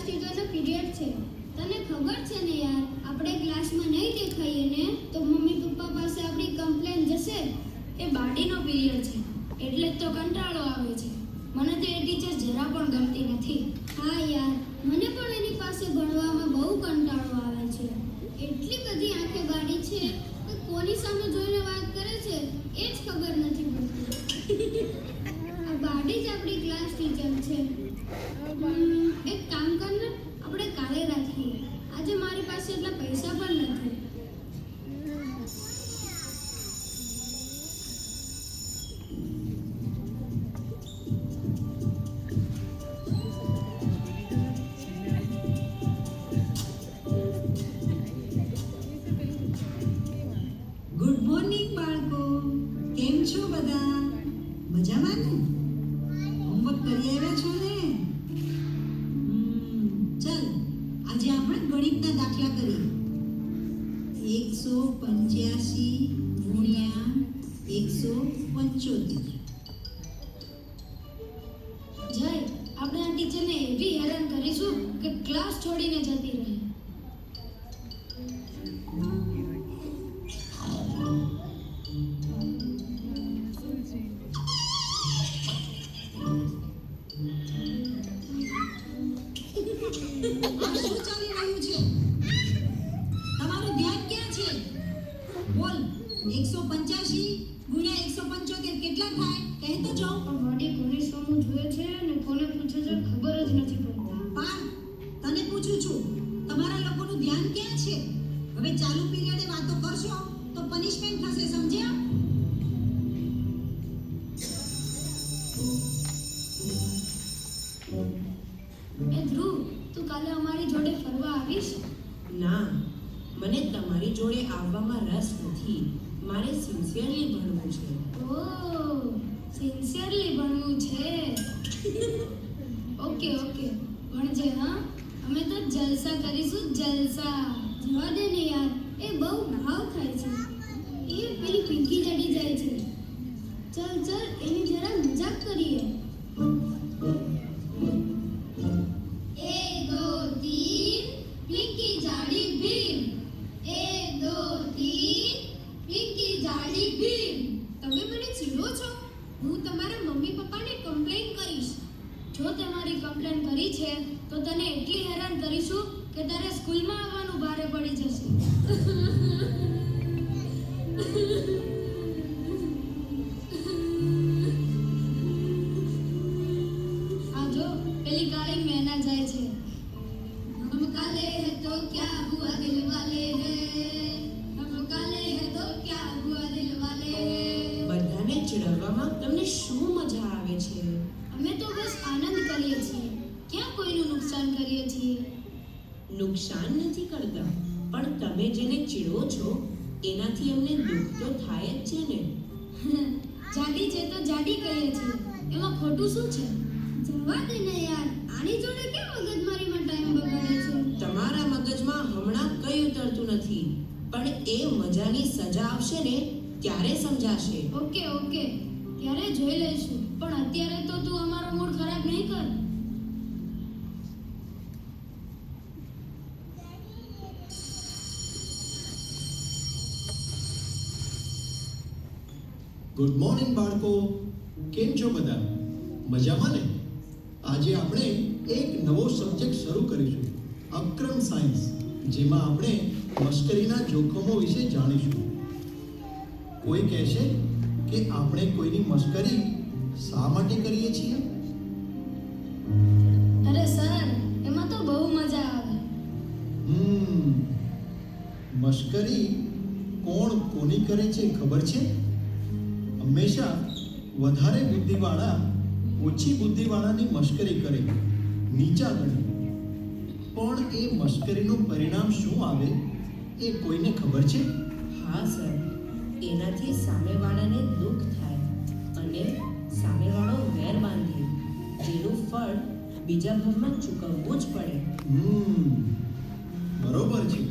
ટીચરનો period છે. તને ખબર છે ને યાર, આપણે ક્લાસમાં નહીં દેખાઈએ ને તો મમ્મી પપ્પા પાસે આપણી કમ્પ્લેન જશે. એ બાડીનો પીરિયડ છે એટલે જ તો કંટાળો આવે છે. મને તો એ ટીચર જરા પણ ગમતી નથી. હા યાર, મને પણ એની પાસે ભણવામાં બહુ કંટાળો આવે છે. એટલી બધી આંખે બાડી છે કે કોની સામે જોઈને વાત કરે છે એ જ ખબર નથી પડતી. આ બાડી જ આપણી ક્લાસ ટીચર છે. એક કામ કર ને, આપણે કાલે રાખીએ. આજે મારી પાસે એટલા પૈસા પણ નથી. ગુડ મોર્નિંગ બાળકો, કેમ છો બધા? મજામાં ને? હોમવર્ક કરી આવ્યા છો ને? ચાલ આજે આપણે ગણિતના દાખલા કરીએ. 185 ગુણ્યા 175. જય, આપણે આ ટીચરને એવી હેરાન કરીશું કે ક્લાસ છોડીને જતી રહે. આ શું ચાલી રહ્યું છે? તમારું ધ્યાન ક્યાં છે? બોલ, 185 ગુણ્યા 175 કેટલા થાય? કહે તો જાઓ. પણ બાડી કોની સામું જોઈએ છે ને કોને પૂછે છે ખબર જ નથી પડતી. પાર્થ, તને પૂછું છું, તમારા લોકોનું ધ્યાન ક્યાં છે? હવે ચાલુ પીરિયડે વાતો કરશો તો પનિશમેન્ટ થશે, સમજ્યા? એ ધ્રુવ, તું કાલે અમારી જોડે ફરવા આવીશ? ના, મને તમારી જોડે આવવામાં રસ નથી. મારે સિન્સિયરલી ભણવું છે. ઓહ, સિન્સિયરલી ભણવું છે. ઓકે ઓકે, ભણજે. હા, અમે તો જલસા કરીશું, જલસા. જવા દે ને યાર, એ બહુ ભાવ ખાય છે. એ પેલી પિંકી ચડી જાય છે. ચલ ચલ, એની જરા મજાક કરીએ. 1 2 3 પિંકી જાડી ભીમ. 1 2 3 પિંકી જાડી ભીમ. તમે મને ચીડો છો? હું તમારા મમ્મી પપ્પાને કમ્પ્લેન કરીશ. જો તમારી કમ્પ્લેન કરી છે તો તને એટલી હેરાન કરીશું કે તારે સ્કૂલમાં આવવાનું ભારે પડી જશે. આ જો, પેલી કાળી મેના જાય છે. हम काले हैं तो क्या हुआ दिल वाले हैं. हम काले हैं तो क्या हुआ दिल वाले हैं. બધાને ચીડવવામાં તમને શું મજા આવે છે? અમે તો બસ આનંદ કરીએ છીએ. ક્યાં કોઈનું નુકસાન કરીએ છીએ? નુકસાન નથી કરતા, પણ તમે જેને ચીડવો છો એનાથી અમને દુઃખ તો થાય જ છે ને. જાડી છે તો જાડી કહીએ છીએ, એમાં ખોટું શું છે? જવા દે ને યાર, આની જોડે કેમ મગજમારીમાં ટાઈમ બગાડે છે. તમારા મગજમાં હમણાં કંઈ ઉતરતું નથી, પણ એ મજાની સજા આવશે ને ત્યારે સમજાશે. ઓકે ઓકે, ત્યારે જોઈ લઈશું, પણ અત્યારે તો તું અમારો મૂડ ખરાબ નહીં કર. ગુડ મોર્નિંગ બાળકો, કેમ છો બધા? મજામાં ને? આજે આપણે એક નવો સબ્જેક્ટ શરૂ કરીશું, અક્રમ સાયન્સ, જેમાં આપણે મશ્કરીના જોખમો વિશે જાણીશું. કોઈ કહેશે કે આપણે કોઈની મશ્કરી શા માટે કરીએ છીએ? અરે સર, એમાં તો બહુ મજા આવે. મશ્કરી કોણ કોની કરે છે ખબર છે? હંમેશા વધારે બુદ્ધિવાળા ઓછી બુદ્ધિવાળાની મશ્કરી કરે, નીચા ગણે. પણ એ મશ્કરીનું પરિણામ શું આવે એ કોઈને ખબર છે? હા સર, એનાથી સામેવાળાને દુઃખ થાય અને સામેવાળો વેર બાંધે, જેનું ફળ બીજા ભાગમાં ચૂકવવું જ પડે. બરોબર છે,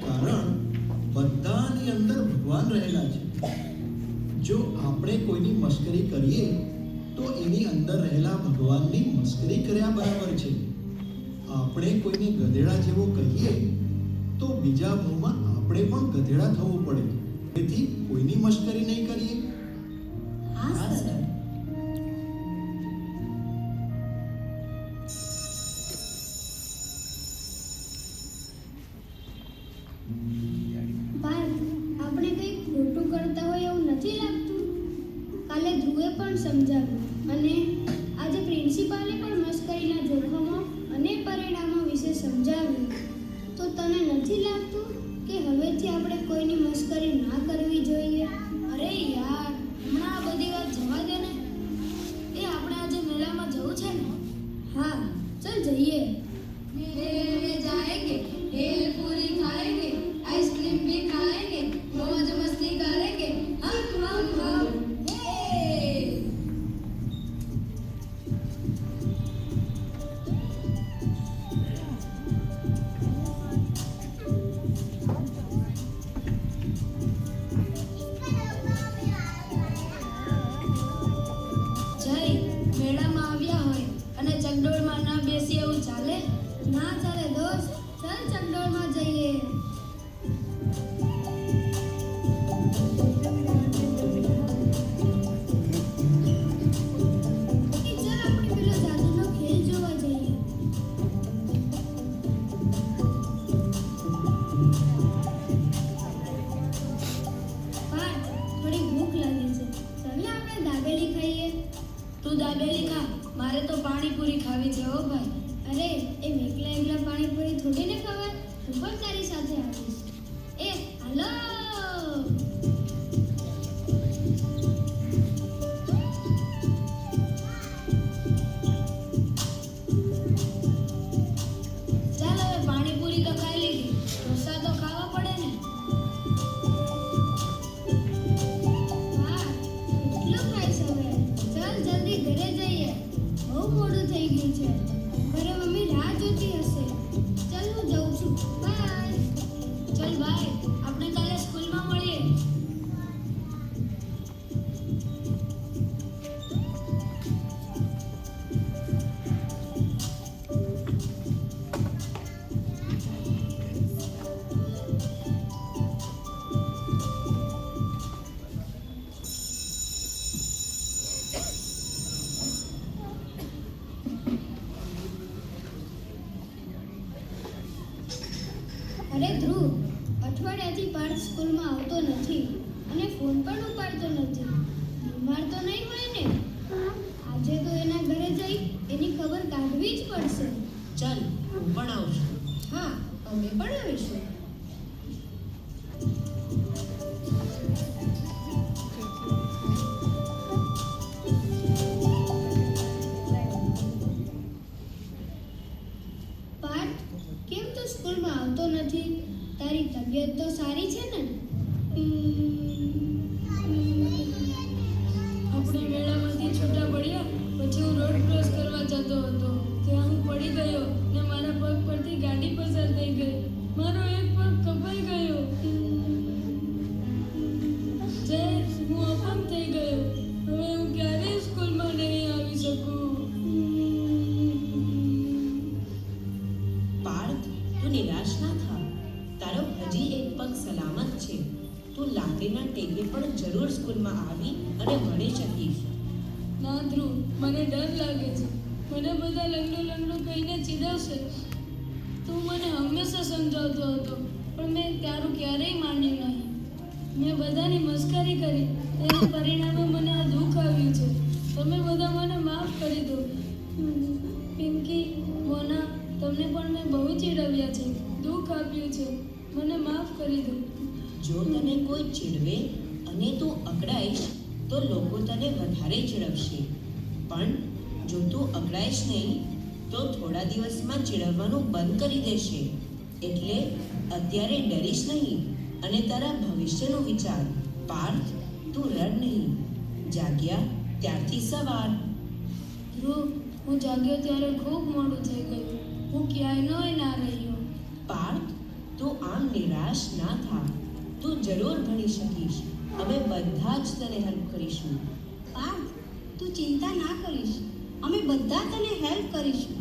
કારણ બધાની અંદર ભગવાન રહેલા છે. જો આપણે કોઈની મશ્કરી કરીએ તો એની અંદર રહેલા ભગવાનની મશ્કરી કર્યા બરાબર છે. આપણે કોઈને ગધેડા જેવો કહીએ તો બીજા મોંમાં આપણે પણ ગધેડા થવું પડે. તેથી કોઈની મશ્કરી નહીં કરીએ. હા સર. પાર્થ, આપણે કંઈક ખોટું કરતા હોય એવું નથી લાગતું? કાલે ધ્રુવે પણ સમજાવ્યું અને આજે પ્રિન્સિપાલે પણ મશ્કરીના જોખમો અને પરિણામો વિશે સમજાવ્યું. તો તને નથી લાગતું કે હવેથી આપણે કોઈની મશ્કરી ના કરવી જોઈએ? અરે યાર, હમણાં આ બધી વાત જવા દે ને. એ આપણે આજે મેળામાં જવું છે ને? હા, ચાલ જઈએ. मेले में जाएंगे, भेल पूरी खाएंगे, आइसक्रीम भी खाएंगे, मौज मस्ती करेंगे, हम ये। જય, મેળામાં આવ્યા હોય અને ચકડોળમાં ના બેસી એવું ચાલે? ના ચાલે દોસ્ત, ચાલ ચકડોળમાં જઈએ. ચાલ આપણે પેલો જાદુનો ખેલ જોવા જઈએ. પાર્થ, થોડી ભૂખ લાગી છે. ચાલ ને આપણે દાબેલી ખાઈએ. તું દાબેલી ખા, મારે તો પાણીપુરી ખાવી છે હો ભાઈ. અરે, એ એકલા એકલા પાણીપુરી થોડી ને ખવાય. હું પણ તારી સાથે આવીશ. એ હાલો. ચાલ હવે પાણીપુરી તો ખાઈ લીધી, ઢોસા તો ખાવા પડે ને. હા, કેટલું ખાઈશ હવે? ચાલ જલ્દી ઘરે જઈએ. બહુ મોડું થઈ ગયું છે. ઘરે મમ્મી રાહ જોતી હશે. ચાલ હું જઉં છું. બાય. ચલ ભાઈ, આપણે કાલે સ્કૂલમાં મળીએ. અરે ધ્રુવ, અઠવાડિયાથી પાર્થ સ્કૂલમાં આવતો નથી અને ફોન પણ ઉપાડતો નથી. બીમાર તો નહીં હોય ને? આજે તો એના ઘરે જઈ એની ખબર કાઢવી જ પડશે. ચાલ, હું પણ આવું છું. હા, અમે પણ આવીશું. પાર્થ, કેમ તું સ્કૂલમાં આવતો નથી? તારી તબિયત તો સારી છે ને? આપણે મેળામાંથી છૂટા પડ્યા પછી હું રોડ ક્રોસ કરવા જતો હતો. ત્યાં હું પડી ગયો ને મારા પગ પરથી ગાડી પસાર થઈ ગઈ. મારો એક પગ કપાઈ ગયો. જય, હું અપંગ થઈ ગયો. હવે હું ક્યારેય સ્કૂલમાં નહીં આવી શકું. પાર્થ, તું નિરાશ ના થા. તારો હજી એક પગ સલામત છે. તું લાકડીના ટેકે પણ જરૂર સ્કૂલમાં આવી અને ભણી શકીશ. ના ધ્રુવ, મને ડર લાગે છે. મને બધા લંગડો કહીને ચીડવશે. તું મને હંમેશા સમજાવતો હતો, પણ મેં તારું ક્યારેય માન્યું નહીં. મેં બધાની મસ્કરી કરી, તેના પરિણામે મને આ દુઃખ આવ્યું છે. તમે બધા મને માફ કરી દો. પિંકી, મોના, તમને પણ મેં બહુ ચીડવ્યા છે, દુઃખ આપ્યું છે. મને માફ કરી દો. જો તને કોઈ ચીડવે અને તું અકળાઈશ તો લોકો તને વધારે ચીડવશે. પણ જો તું અકળાઈશ નહીં તો થોડા દિવસમાં ચીડવવાનું બંધ કરી દેશે. એટલે અત્યારે ડરીશ નહીં અને તારા ભવિષ્યનું વિચાર. પાર્થ, તું રડ નહીં. જાગ્યા ત્યારથી સવાર. ધ્રુવ, હું જાગ્યો ત્યારે ખૂબ મોડું થઈ ગયું. હું ક્યાંય ના રહ્યો. પાર્થ, તું આમ નિરાશ ના થા. તું જરૂર ભણી શકીશ. અમે બધા જ તને હેલ્પ કરીશું. પાર્થ, તું ચિંતા ના કરીશ. અમે બધા તને હેલ્પ કરીશું.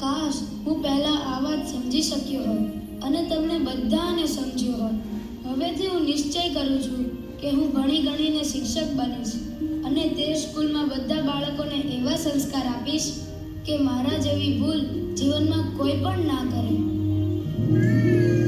કાશ કાશ હું પહેલાં આ વાત સમજી શક્યો હોત અને તમને બધાને સમજ્યો હોત. હવેથી હું નિશ્ચય કરું છું કે હું ભણી ગણીને શિક્ષક બનીશ અને તે સ્કૂલમાં બધા બાળકોને એવા સંસ્કાર આપીશ કે મારા જેવી ભૂલ જીવનમાં કોઈ પણ ના કરે.